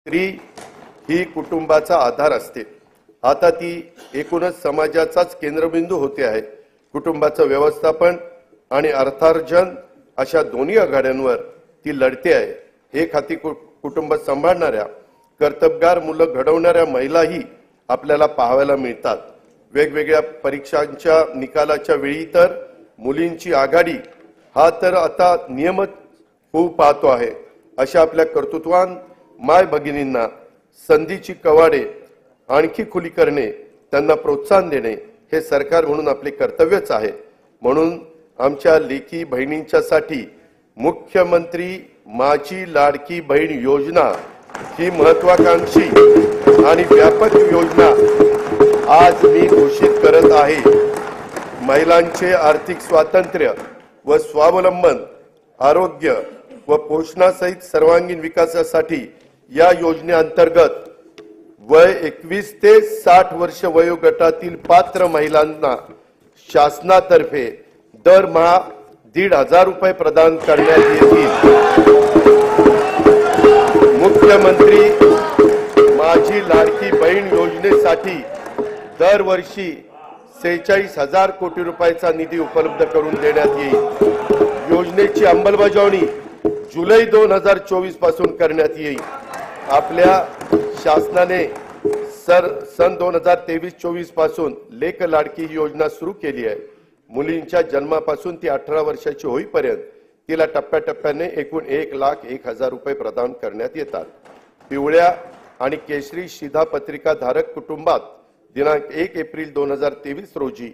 स्त्री ही कुटुंबाचा आधार असते। आता ती एकूणच समाजाचाच केंद्रबिंदू होते आहे। कुटुंबाचं व्यवस्थापन आणि अर्थार्जन अशा दोन्ही आघाड्यांवर ती लढते आहे। एक हाती कुटुंब सांभाळणाऱ्या कर्तबगार मुलं घडवणाऱ्या महिलाही आपल्याला पाहायला मिळतात। वेगवेगळ्या परीक्षांच्या निकालाच्या वेळी तर मुलींची आघाडी हा तर आता नियमित होऊ पाहतो आहे। अशा आपल्या कर्तृत्वान माय भगिनींना संधीची कवाडे आणखी खुली करणे, त्यांना प्रोत्साहन देणे हे सरकार म्हणून आपले कर्तव्यच आहे। म्हणून आमच्या लेकी बहिणींच्यासाठी मुख्यमंत्री माझी लाडकी बहीण योजना ही महत्त्वाकांक्षी आणि व्यापक योजना आज मी घोषित करत आहे। महिलांचे आर्थिक स्वातंत्र्य व स्वावलंबन, आरोग्य व पोषणासहित सर्वांगीण विकासासाठी या योजनेअंतर्गत वय 21 ते 60 वर्ष वयोगटातील पात्र महिलांना शासनातर्फे दरमहा 1,500 रुपये प्रदान करण्यात येतील। मुख्यमंत्री माझी लाडकी बहीण योजनेसाठी दरवर्षी 46,000 कोटी रुपयाचा निधी उपलब्ध करून देण्यात येईल। योजनेची अंमलबजावणी जुलै 2024 पासून करण्यात येईल। आपल्या शासनाने सन 2023-24 पासून लेक लाडकी ही योजना सुरू केली आहे। मुलींच्या जन्मापासून ती 18 वर्षाची होईपर्यंत तिला टप्प्याटप्प्याने एकूण 1,01,000 रुपये प्रदान करण्यात येतात। पिवळ्या आणि केशरी शिधापत्रिका धारक कुटुंबात दिनांक 1 एप्रिल 2023 रोजी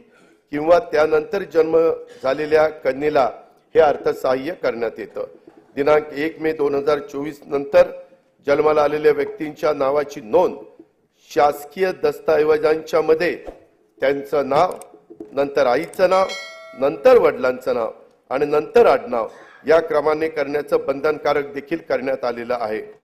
किंवा त्यानंतर जन्म झालेल्या कन्येला हे अर्थसहाय्य करण्यात येतं। दिनांक 1 मे 2024 नंतर जन्माला आलेल्या व्यक्तींच्या नावाची नोंद शासकीय दस्तऐवजांच्या मध्ये त्यांचं नाव, नंतर आईचं नाव, नंतर वडिलांचं नाव आणि नंतर आडनाव या क्रमाने करण्याचं बंधनकारक देखील करण्यात आलेलं आहे।